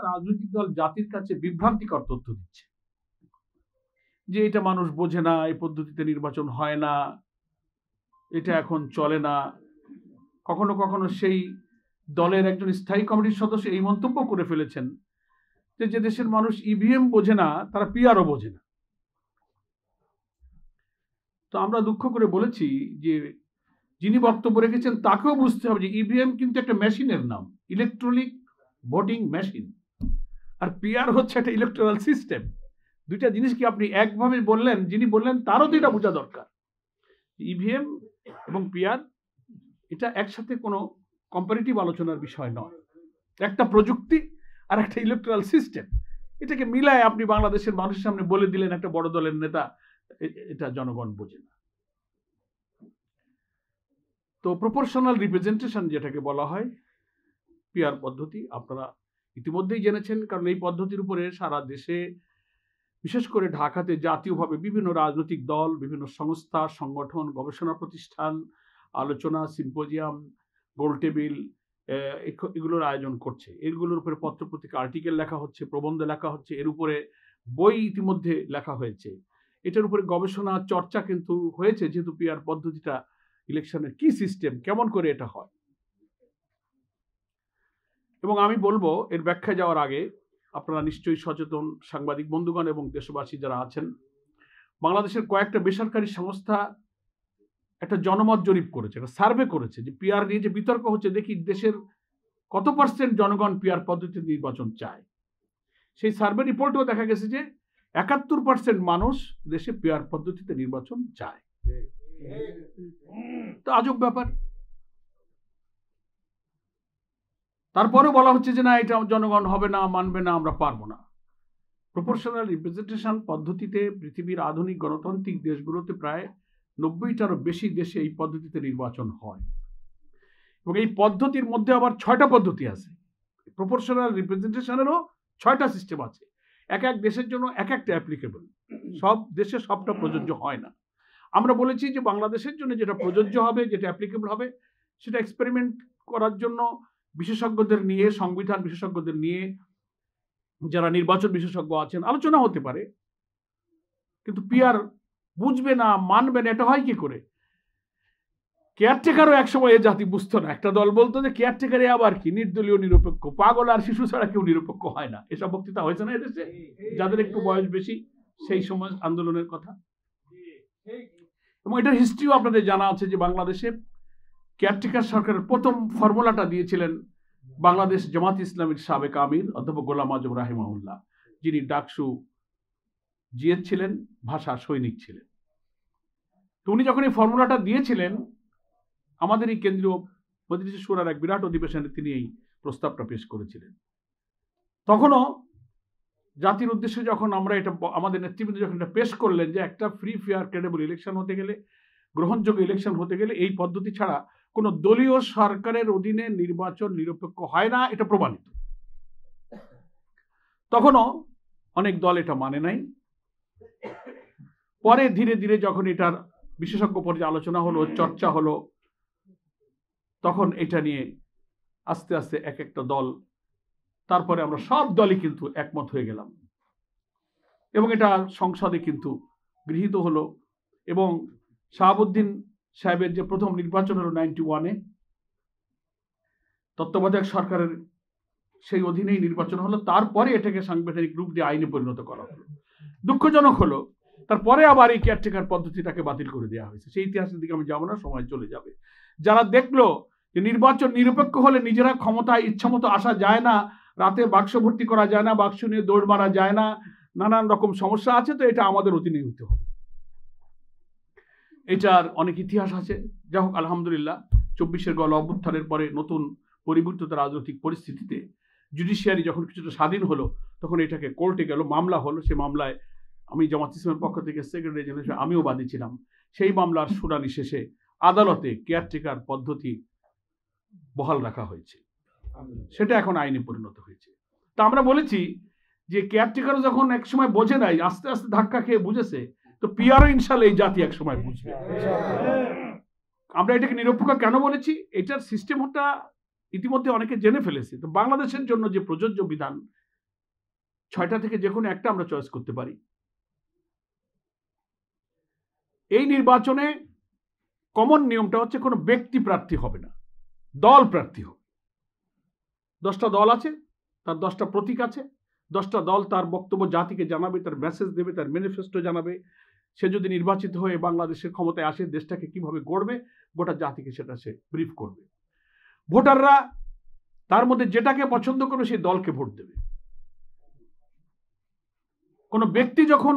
রাজনৈতিক দল জাতির কাছে বিভ্রান্তিকর তথ্য দিচ্ছে যে এটা মানুষ বোঝে না, এই পদ্ধতিতে নির্বাচন হয় না, এটা এখন চলে না। কখনো কখনো সেই দলের একজন স্থায়ী কমিটির সদস্য এই মন্তব্য করে ফেলেছেন যে দেশের মানুষ ইভিএম বোঝে না, তারা পিআরও বোঝে না। তো আমরা দুঃখ করে বলেছি যে যিনি বক্তব্য রেখেছেন তাকেও বুঝতে হবে যে ইভিএম কিন্তু একটা মেশিনের নাম, ইলেকট্রনিক ভোটিং মেশিন, আর পিআর হচ্ছে একটা ইলেকট্রাল সিস্টেম। দুইটা জিনিস কি আপনি একভাবে বললেন, যিনি বললেন তারও তো এটা বোঝা দরকার। ইভিএম এবং পিআর এটা একসাথে কোনো কম্পারেটিভ আলোচনার বিষয় নয়, একটা প্রযুক্তি আর একটা ইলেকট্রাল সিস্টেম। এটাকে মিলায় আপনি বাংলাদেশের মানুষের সামনে বলে দিলেন একটা বড় দলের নেতা, এটা জনগণ বোঝে না। তো প্রপোর্শনাল রিপ্রেজেন্টেশন যেটাকে বলা হয়, পিআর পদ্ধতি, আপনারা ইতিমধ্যেই জেনেছেন, কারণ এই পদ্ধতির উপরে সারা দেশে, বিশেষ করে ঢাকাতে জাতীয়ভাবে বিভিন্ন রাজনৈতিক দল, বিভিন্ন সংস্থা, সংগঠন, গবেষণা প্রতিষ্ঠান আলোচনা, সিম্পোজিয়াম, গোল টেবিল এগুলোর আয়োজন করছে। এগুলোর উপরে পত্রপত্রিকা আর্টিকেল লেখা হচ্ছে, প্রবন্ধ লেখা হচ্ছে, এর উপরে বই ইতিমধ্যে লেখা হয়েছে। এটার উপরে গবেষণা চর্চা কিন্তু হয়েছে, যেহেতু পিআর পদ্ধতিটা ইলেকশনের কি সিস্টেম, কেমন করে এটা হয়। এবং আমি বলবো এর ব্যাখ্যা যাওয়ার আগে আপনারা নিশ্চয়ই সচেতন সাংবাদিক বন্ধুগণ এবং দেশবাসী যারা আছেন, বাংলাদেশের কয়েকটা বেসরকারি সংস্থা একটা জনমত জরিপ করেছে, একটা সার্ভে করেছে যে পিআর নিয়ে যে বিতর্ক হচ্ছে, দেখি দেশের কত % জনগণ পিআর পদ্ধতিতে নির্বাচন চায়। সেই সার্ভে রিপোর্টেও দেখা গেছে যে 71% মানুষ দেশে পিআর পদ্ধতিতে নির্বাচন চায়। তো আজব ব্যাপার। তারপরে বলা হচ্ছে যে না, এটা জনগণ হবে না, মানবে না, আমরা পারবো না। প্রপোর্শনাল রিপ্রেজেন্টেশন পদ্ধতিতে পৃথিবীর আধুনিক গণতান্ত্রিক দেশগুলোতে প্রায় 90টারও বেশি দেশে এই পদ্ধতিতে নির্বাচন হয়, এবং এই পদ্ধতির মধ্যে আবার 6টা পদ্ধতি আছে। প্রপোর্শনাল রিপ্রেজেন্টেশনেরও 6টা সিস্টেম আছে, এক এক দেশের জন্য এক একটা অ্যাপ্লিকেবল, সব দেশে সবটা প্রযোজ্য হয় না। আমরা বলেছি যে বাংলাদেশের জন্য যেটা প্রযোজ্য হবে, যেটা অ্যাপ্লিকেবল হবে, সেটা এক্সপেরিমেন্ট করার জন্য বিশেষজ্ঞদের নিয়ে, সংবিধান বিশেষজ্ঞদের নিয়ে, যারা নির্বাচন বিশেষজ্ঞ আছেন, আলোচনা হতে পারে। কিন্তু পিআর বুঝবে না, মানবে না, এটা হয় কি করে? কেয়ারটেকারও একসময় এ জাতি বুঝতো না। একটা দল বলতো যে কেয়ারটেকারে আবার কি, নির্দলীয় নিরপেক্ষ, পাগল আর শিশু ছাড়া কেউ নিরপেক্ষ হয় না। এসব বক্তৃতা হয়েছে না এদেশে, যাদের একটু বয়স বেশি, সেই সময় আন্দোলনের কথা। এবং এটার হিস্ট্রিও আপনাদের জানা আছে যে বাংলাদেশে কেয়ারটেকার সরকারের প্রথম ফর্মুলাটা দিয়েছিলেন বাংলাদেশ জামাত ইসলামীর সাবেক আমির অধ্যাপক গোলাম আজম রাহিমাহুল্লাহ, যিনি ডাকসু জিএস ছিলেন, ভাষা সৈনিক ছিলেন। তো উনি যখন এই ফর্মুলাটা দিয়েছিলেন, আমাদের এই কেন্দ্রীয় মজলিস শুরার এক বিরাট অধিবেশনে তিনি এই প্রস্তাবটা পেশ করেছিলেন। তখনও জাতির উদ্দেশ্যে যখন আমরা এটা, আমাদের নেতৃবৃন্দ যখন এটা পেশ করলেন যে একটা ফ্রি ফেয়ার ক্রেডিবল ইলেকশন হতে গেলে, গ্রহণযোগ্য ইলেকশন হতে গেলে এই পদ্ধতি ছাড়া কোনো দলীয় সরকারের অধীনে নির্বাচন নিরপেক্ষ হয় না, এটা প্রমাণিত। তখনও অনেক দল এটা মানে নাই। পরে ধীরে ধীরে যখন এটার বিশেষজ্ঞ পর্যায়ে আলোচনা হলো, চর্চা হলো, তখন এটা নিয়ে আস্তে আস্তে এক একটা দল, তারপরে আমরা সব দলই কিন্তু একমত হয়ে গেলাম, এবং এটা সংসদে কিন্তু গৃহীত হলো। এবং শাহাবুদ্দিন সাহেবের যে প্রথম নির্বাচন হলো 91-এ, তত্ত্বাবধায়ক সরকারের সেই অধীনেই নির্বাচন হলো। তারপরে এটাকে সাংবিধানিক রূপ দিয়ে আইনে পরিণত করা হলো। দুঃখজনক হলো তারপরে আবার এই কেয়ারটেকার পদ্ধতিটাকে বাতিল করে দেওয়া হয়েছে। সেই ইতিহাসের দিকে আমি যাবো না, সময় চলে যাবে। যারা দেখলো যে নির্বাচন নিরপেক্ষ হলে নিজেরা ক্ষমতায় ইচ্ছামতো আসা যায় না, রাতে বাক্স ভর্তি করা যায় না, বাক্স নিয়ে দৌড় মারা যায় না, নানান রকম সমস্যা আছে, তো এটা আমাদের অধীনে হতে হবে। এটার অনেক ইতিহাস আছে। যাই হোক, আলহামদুলিল্লাহ 24-এর গণ অভ্যুত্থানের পরে নতুন পরিবর্তিত রাজনৈতিক পরিস্থিতিতে জুডিশিয়ারি যখন কিছুটা স্বাধীন হলো, তখন এটাকে কোর্টে গেল, মামলা হলো। সেই মামলায় আমি জামাত ইসলামের পক্ষ থেকে সেক্রেটারি জেনারেল আমিও বাদী ছিলাম। সেই মামলার শুনানি শেষে আদালতে কেয়ারটেকার পদ্ধতি বহাল রাখা হয়েছে, সেটা এখন আইনে পরিণত হয়েছে। তা আমরা বলেছি যে কেয়ারটেকারও যখন এক সময় বোঝে নাই, আস্তে আস্তে ধাক্কা খেয়ে বুঝেছে, তো পিআরও ইনশাল্লাহ এই জাতি এক সময় বুঝবে। আমরা এটাকে নিরপেক্ষ কেন বলেছি? এটার সিস্টেমটা ইতিমধ্যে অনেকে জেনে ফেলেছে। তো বাংলাদেশের জন্য যে প্রযোজ্য বিধান, 6টা থেকে যে কোনো একটা আমরা চয়েস করতে পারি। এই নির্বাচনে কমন নিয়মটা হচ্ছে কোনো ব্যক্তি প্রার্থী হবে না, দল প্রার্থী হবে। 10টা দল আছে, তার 10টা প্রতীক আছে, 10টা দল তার বক্তব্য জাতিকে জানাবে, তার মেসেজ দেবে, তার ম্যানিফেস্টো জানাবে। সে যদি নির্বাচিত হয়ে বাংলাদেশের ক্ষমতায় আসে, দেশটাকে কিভাবে গড়বে গোটা জাতিকে সেটা সে ব্রিফ করবে। ভোটাররা তার মধ্যে যেটাকে পছন্দ করবে সেই দলকে ভোট দেবে। কোনো ব্যক্তি যখন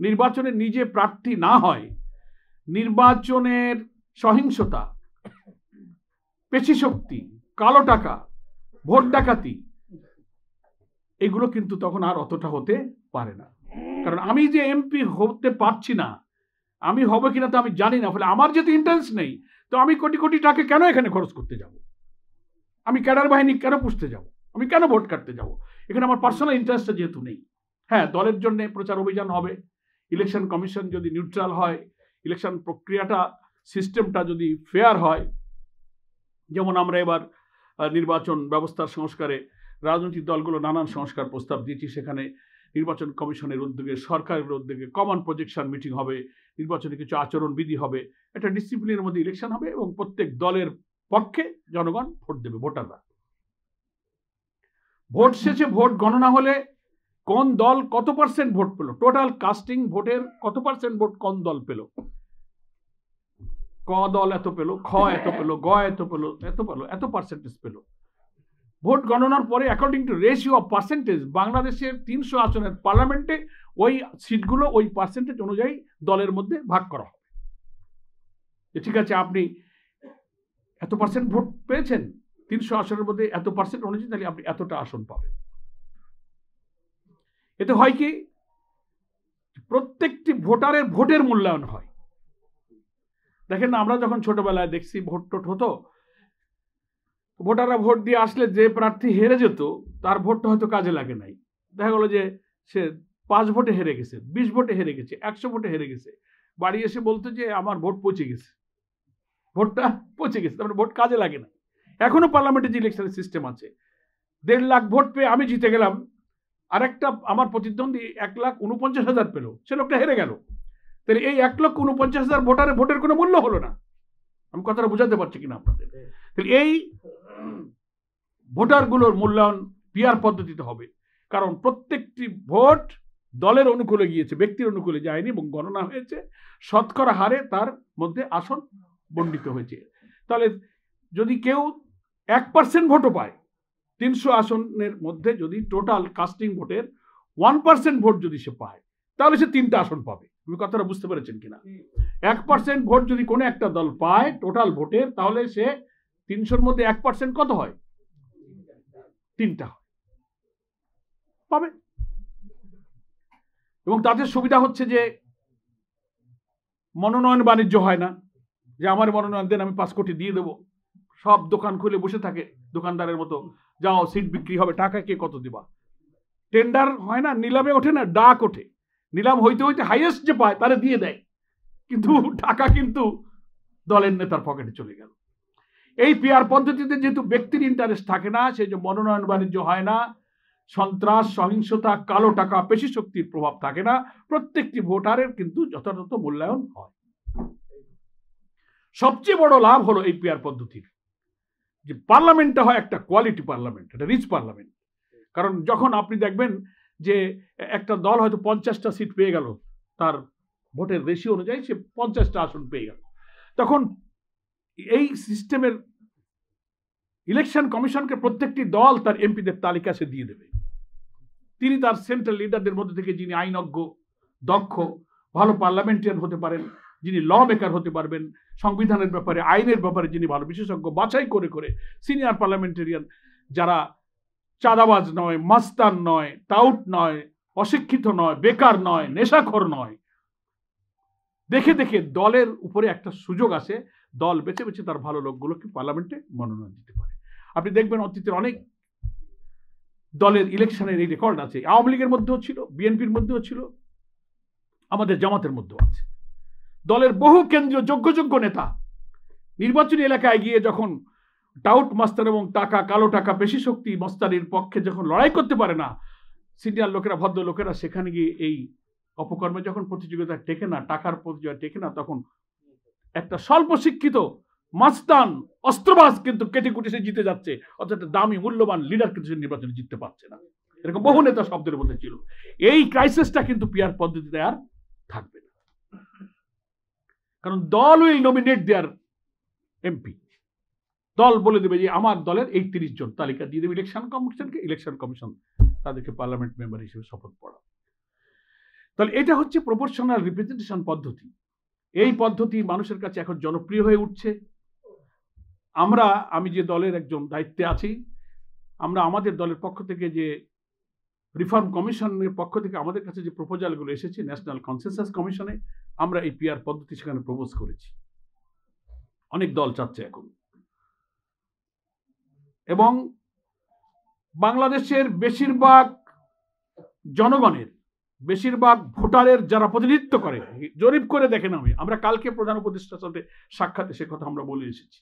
নির্বাচনে নিজে প্রার্থী না হয়, নির্বাচনের সহিংসতা, পেশিশক্তি, কালো টাকা, ভোট ডাকাতি, এগুলো কিন্তু তখন আর অতটা হতে পারে না। কারণ আমি যে এমপি হতে পারছি না, আমি হব কিনা তো আমি জানি না, ফলে আমার যেহেতু ইন্টারেস্ট নেই, তো আমি কোটি কোটি টাকা কেন এখানে খরচ করতে যাব? আমি ক্যাডার বাহিনী কেন পুষতে যাব? আমি কেন ভোট কাটতে যাব? এখানে আমার পার্সোনাল ইন্টারেস্টটা যেহেতু নেই। হ্যাঁ, দলের জন্য প্রচার অভিযান হবে, ইলেকশন কমিশন যদি নিউট্রাল হয়, ইলেকশন প্রক্রিয়াটা, সিস্টেমটা যদি ফেয়ার হয়, যেমন আমরা এবার নির্বাচন ব্যবস্থার সংস্কারে রাজনৈতিক দলগুলো নানান সংস্কার প্রস্তাব দিয়েছি। সেখানে নির্বাচন কমিশনের উদ্যোগে, সরকারের উদ্যোগে কমন প্রজেকশন মিটিং হবে, নির্বাচনে কিছু আচরণ বিধি হবে, একটা ডিসিপ্লিনের মধ্যে ইলেকশন হবে এবং প্রত্যেক দলের পক্ষে জনগণ ভোট দেবে, ভোটাররা। ভোট শেষে ভোট গণনা হলে কোন দল কত পার্সেন্ট ভোট পেল, টোটাল কাস্টিং ভোটের কত পার্সেন্ট ভোট কোন দল পেল, ক দল এত পেল, খ এত পেল, গ এত পেল, এত পার্সেন্টেজ পেল। ভোট গণনার পরে according to ratio of percentage বাংলাদেশের 300 আসনের পার্লামেন্টে ওই সিটগুলো ওই পার্সেন্টেজ অনুযায়ী দলের মধ্যে ভাগ করা হবে। ঠিক আছে, আপনি এত পার্সেন্ট ভোট পেয়েছেন 300 আসনের মধ্যে, এত পার্সেন্ট অনুযায়ী তাহলে আপনি এতটা আসন পাবেন। এতে হয় কি, প্রত্যেকটি ভোটারের ভোটের মূল্যায়ন হয়। দেখেন না, আমরা যখন ছোটবেলায় দেখছি ভোট টোট হতো, ভোটাররা ভোট দিয়ে আসলে যে প্রার্থী হেরে যেত তার ভোটটা হয়তো কাজে লাগে নাই। দেখা গেল যে সে 5 ভোটে হেরে গেছে, 20 ভোটে হেরে গেছে, 100 ভোটে হেরে গেছে, বাড়ি এসে বলতো যে আমার ভোট পচে গেছে, ভোটটা পচে গেছে, তারপরে ভোট কাজে লাগে না। এখনো পার্লামেন্টে যে ইলেকশনের সিস্টেম আছে, 1.5 লাখ ভোট পেয়ে আমি জিতে গেলাম, আর একটা আমার প্রতিদ্বন্দ্বী 1,49,000 পেল, সে লোকটা হেরে গেল, তাহলে এই 1,49,000 ভোটের কোনো মূল্য হলো না। আমি কথাটা বোঝাতে পারছি কিনা আপনাদের? তাহলে এই ভোটারগুলোর মূল্যায়ন পিআর পদ্ধতিতে হবে, কারণ প্রত্যেকটি ভোট দলের অনুকূলে গিয়েছে, ব্যক্তির অনুকূলে যায়নি, এবং গণনা হয়েছে, শতকরা হারে তার মধ্যে আসন বণ্টিত হয়েছে। তাহলে যদি কেউ 1% ভোটও পায়, 300 আসনের মধ্যে যদি টোটাল কাস্টিং ভোটের 1% ভোট যদি সে পায়, তাহলে সে 3টা আসন পাবে। আমি কথাটা বুঝতে পেরেছেন কিনা? 1% ভোট যদি কোনো একটা দল পায় টোটাল ভোটের, তাহলে সে 300-র মধ্যে 1% কত হয়? 3টা হয়, পাবে। এবং তাদের সুবিধা হচ্ছে যে মনোনয়ন বাণিজ্য হয় না, যে আমার মনোনয়ন দেন আমি 5 কোটি দিয়ে দেবো। সব দোকান খুলে বসে থাকে দোকানদারের মতো, যাও সিট বিক্রি হবে, টাকা কে কত দিবা। টেন্ডার হয় না, নিলামে ওঠে না, ডাক ওঠে, নিলাম হইতে হইতে হাইয়েস্ট যে পায় তারে দিয়ে দেয়, কিন্তু টাকা কিন্তু দলের নেতার পকেটে চলে গেল। এই পিআর পদ্ধতিতে যেহেতু ব্যক্তির ইন্টারেস্ট থাকে না, সেই যে মনোনয়ন বাণিজ্য হয় না, সন্ত্রাস, সহিংসতা, কালো টাকা, পেশি শক্তির প্রভাব থাকে না, প্রত্যেকটি ভোটারের কিন্তু যথাযথ মূল্যায়ন হয়। সবচেয়ে বড় লাভ হলো এই পিআর পদ্ধতির, যে পার্লামেন্টটা হয় একটা কোয়ালিটি পার্লামেন্ট, একটা রিচ পার্লামেন্ট। কারণ যখন আপনি দেখবেন যে একটা দল হয়তো 50টা সিট পেয়ে গেল, তার ভোটের রেশিও অনুযায়ী সে 50টা আসন পেয়ে গেল, তখন এই সিস্টেমের ইলেকশন কমিশনকে প্রত্যেকটি দল তার এমপিদের তালিকা সে দিয়ে দেবে। তিনি তার সেন্ট্রাল লিডারদের মধ্যে থেকে যিনি আইনজ্ঞ, দক্ষ, ভালো পার্লামেন্টারিয়ান হতে পারেন, যিনি ল মেকার হতে পারবেন, সংবিধানের ব্যাপারে, আইনের ব্যাপারে যিনি ভালো বিশেষজ্ঞ, বাছাই করে করে সিনিয়র পার্লামেন্টারিয়ান যারা চাঁদাবাজ নয়, মাস্তান নয়, টাউট নয়, অশিক্ষিত নয়, বেকার নয়, নেশাখোর নয়, দেখে দেখে দলের উপরে একটা সুযোগ আসে, দল বেছে বেছে তার ভালো লোকগুলোকে পার্লামেন্টে মনোনয়ন দিতে পারে। আপনি দেখবেন অতীতের অনেক দলের ইলেকশনের এই রেকর্ড আছে, আওয়ামী লীগের মধ্যেও ছিল, বিএনপির মধ্যেও ছিল, আমাদের জামাতের মধ্যেও আছে। দলের বহু কেন্দ্রীয় যোগ্য নেতা নির্বাচনী এলাকায় গিয়ে যখন টাউট মাস্তান এবং টাকা, কালো টাকা, পেশি শক্তি মস্তানির পক্ষে যখন লড়াই করতে পারে না, সিনিয়র লোকেরা, ভদ্র লোকেরা সেখানে গিয়ে এই অপকর্মে যখন প্রতিযোগিতা টেকে না, টাকার প্রতিযোগিতা টেকে না, তখন একটা স্বল্প শিক্ষিত মাস্তান অস্ত্রবাজ কিন্তু কেটে কুটে সে জিতে যাচ্ছে, অর্থাৎ একটা দামি মূল্যবান লিডার কিন্তু সে নির্বাচনে জিততে পারছে না। এরকম বহু নেতা শব্দের মধ্যে ছিল। এই ক্রাইসিসটা কিন্তু পিআর পদ্ধতিতে আর থাকবে না, কারণ দল উইল নমিনেট দেয়ার এমপি। দল বলে দেবে যে আমার দলের এই 30 জন তালিকা দিয়ে দেবে ইলেকশন কমিশনকে, ইলেকশন কমিশন তাদেরকে পার্লামেন্ট মেম্বার হিসেবে শপথ পড়াবে। তাহলে এটা হচ্ছে প্রপোর্শনাল রিপ্রেজেন্টেশন পদ্ধতি। এই পদ্ধতি মানুষের কাছে এখন জনপ্রিয় হয়ে উঠছে। আমি যে দলের একজন দায়িত্বে আছি, আমরা আমাদের দলের পক্ষ থেকে যে রিফর্ম কমিশনের পক্ষ থেকে আমাদের কাছে যে প্রপোজালগুলো এসেছে ন্যাশনাল কনসেনসাস কমিশনে, আমরা এই পিআর পদ্ধতি সেখানে প্রপোজ করেছি। অনেক দল চাচ্ছে এখন, এবং বাংলাদেশের বেশিরভাগ জনগণের, বেশিরভাগ ভোটারের যারা প্রতিনিধিত্ব করে, জরিপ করে দেখেন, আমরা কালকে প্রধান উপদেষ্টার সাথে সাক্ষাতে সে কথা আমরা বলে এসেছি,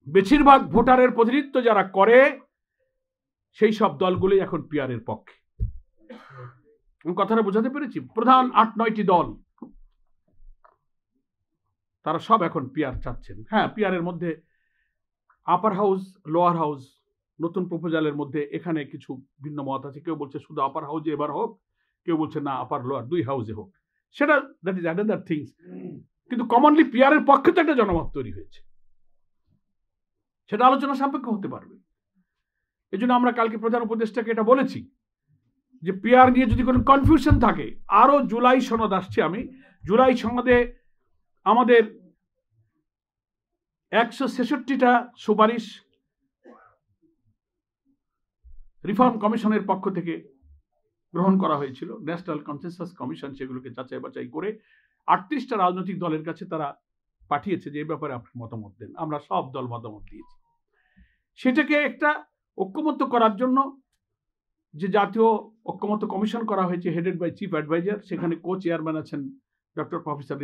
বেশিরভাগ ভোটারের প্রতিনিধিত্ব যারা করে সেই সব দলগুলি এখন পিআর এর পক্ষে। কথাটা বোঝাতে পেরেছি? প্রধান 8-9টি দল তারা সব এখন পিআর চাচ্ছেন। হ্যাঁ, পিআর এর মধ্যে আপার হাউস, লোয়ার হাউস, নতুন প্রপোজালের মধ্যে এখানে কিছু ভিন্ন মত আছে। কেউ বলছে শুধু আপার হাউসে এবার হোক, কেউ বলছে না আপার লোয়ার 2 হাউসে হোক। সেটা দ্যাট ইজ অ্যানাদার থিংস। কিন্তু কমনলি পিআর এর পক্ষে তো একটা জনমত তৈরি হয়েছে, সেটা আলোচনা সাপেক্ষ হতে পারবে। এই জন্য আমরা কালকে প্রধান উপদেষ্টাকে এটা বলেছি যে পিআর নিয়ে যদি কোনো কনফিউশন থাকে, আরো জুলাই সনদ আসছে, জুলাই সনদে আমাদের 166টা সুপারিশ রিফর্ম কমিশনের পক্ষ থেকে গ্রহণ করা হয়েছিল। ন্যাশনাল কনসেনসাস কমিশন সেগুলোকে যাচাই বাছাই করে 38টা রাজনৈতিক দলের কাছে তারা পাঠিয়েছে যে এই ব্যাপারে আপনি মতামত দেন। আমরা সব দল মতামত দিয়েছি। সেটাকে একটা ঐক্যমত্য করার জন্য যে জাতীয় ঐক্যমত্য কমিশন করা হয়েছে, হেডেড বাই চিফ অ্যাডভাইজার, সেখানে কো চেয়ারম্যান আছেন ডক্টর প্রফেসর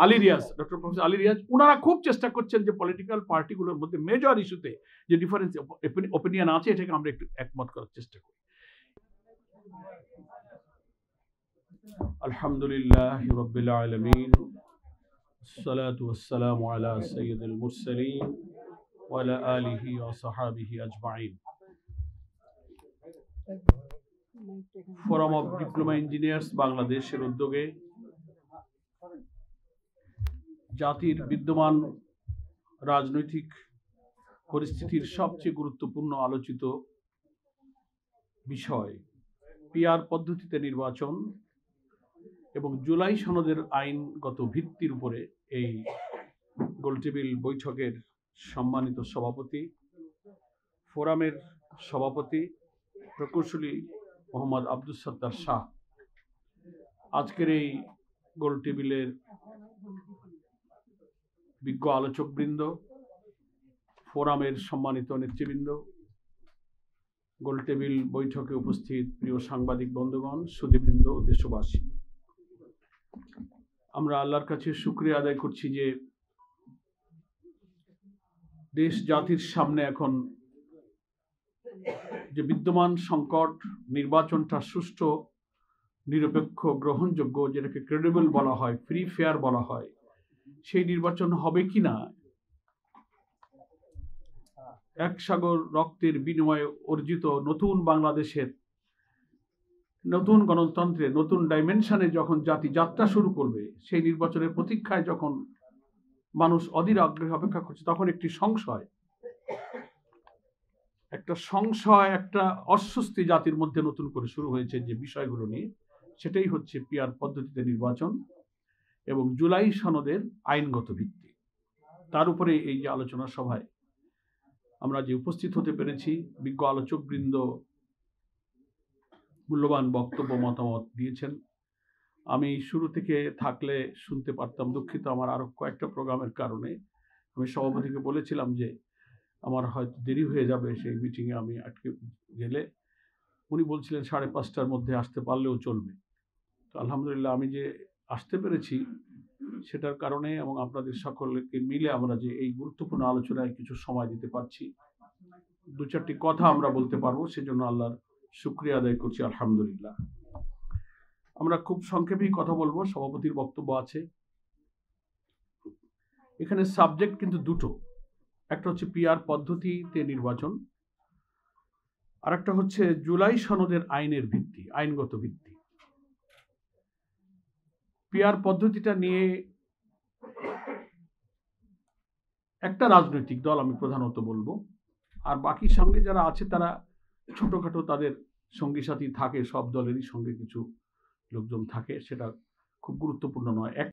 আলী রিয়াজ। ওনারা খুব চেষ্টা করছেন যে পলিটিক্যাল পার্টিগুলোর মধ্যে মেজর ইস্যুতে যে ডিফারেন্স ওপিনিয়ন আছে এটাকে আমরা একটু একমত করার চেষ্টা করি। আলহামদুলিল্লাহ রাব্বিল আলামিন, আসসালাতু ওয়াসসালামু আলা সাইয়্যিদিল মুরসালিন ওয়া আলা আলিহি ওয়া সাহবিহি আজমাইন। ফোরাম অফ ডিপ্লোমা ইঞ্জিনিয়ার্স বাংলাদেশের উদ্যোগে জাতির বিদ্যমান রাজনৈতিক পরিস্থিতির সবচেয়ে গুরুত্বপূর্ণ আলোচিত বিষয় পিআর পদ্ধতিতে নির্বাচন এবং জুলাই সনদের আইনগত ভিত্তির উপরে এই গোলটেবিল বৈঠকের সম্মানিত সভাপতি, ফোরামের সভাপতি প্রকৌশলী মোহাম্মদ আব্দুস সত্তার শাহ, আজকের এই গোলটেবিলের বিজ্ঞ আলোচকবৃন্দ, ফোরামের সম্মানিত নেতৃবৃন্দ, গোলটেবিল বৈঠকে উপস্থিত প্রিয় সাংবাদিক বন্ধুগণ, সুধীবৃন্দ, দেশবাসী, আমরা আল্লাহর কাছে শুকরিয়া আদায় করছি যে দেশ জাতির সামনে এখন যে বিদ্যমান সংকট, নির্বাচনটা সুষ্ঠু, নিরপেক্ষ, গ্রহণযোগ্য, যেটাকে ক্রেডিবল বলা হয়, ফ্রি ফেয়ার বলা হয়, সেই নির্বাচন হবে কিনা এক সাগর রক্তের বিনিময়ে অর্জিত নতুন বাংলাদেশের নতুন গণতন্ত্রের নতুন ডাইমেনশনে যখন জাতি যাত্রা শুরু করবে, সেই নির্বাচনের প্রতীক্ষায় যখন মানুষ অধীর আগ্রহে অপেক্ষা করছে, তখন একটি সংশয়, একটা অস্বস্তি জাতির মধ্যে নতুন করে শুরু হয়েছে যে বিষয়গুলো নিয়ে, সেটাই হচ্ছে পিআর পদ্ধতিতে নির্বাচন এবং জুলাই সনদের আইনগত ভিত্তি। তার উপরে এই যে আলোচনা সভায় আমরা যে উপস্থিত হতে পেরেছি, বিজ্ঞ আলোচকবৃন্দ মূল্যবান বক্তব্য, মতামত দিয়েছেন। আমি শুরু থেকে থাকলে শুনতে পারতাম, দুঃখিত, আমার আরো কয়েকটা প্রোগ্রামের কারণে আমি সভাপতিকে বলেছিলাম যে আমার হয়তো দেরি হয়ে যাবে সেই মিটিংয়ে আমি আটকে গেলে। উনি বলছিলেন 5:30টার মধ্যে আসতে পারলেও চলবে। তো আলহামদুলিল্লাহ আমি যে আসতে পেরেছি সেটার কারণে এবং আপনাদের সকলকে মিলে আমরা যে এই গুরুত্বপূর্ণ আলোচনায় কিছু সময় দিতে পারছি, দু চারটি কথা আমরা বলতে পারবো, সেজন্য আল্লাহর শুকরিয়া আদায় করছি, আলহামদুলিল্লাহ। আমরা খুব সংক্ষেপেই কথা বলবো, সভাপতির বক্তব্য আছে। এখানে সাবজেক্ট কিন্তু দুটো, একটা হচ্ছে পিআর পদ্ধতিতে নির্বাচন, আর একটা হচ্ছে জুলাই সনদের আইনের ভিত্তি, আইনগত ভিত্তি। পিআর পদ্ধতিটা নিয়ে একটা রাজনৈতিক দল আমি প্রধানত বলবো, আর বাকি সঙ্গে যারা আছে তারা ছোটখাটো তাদের সঙ্গী সাথী থাকে, সব দলেরই সঙ্গে কিছু লোকজন থাকে, সেটা খুব গুরুত্বপূর্ণ নয়।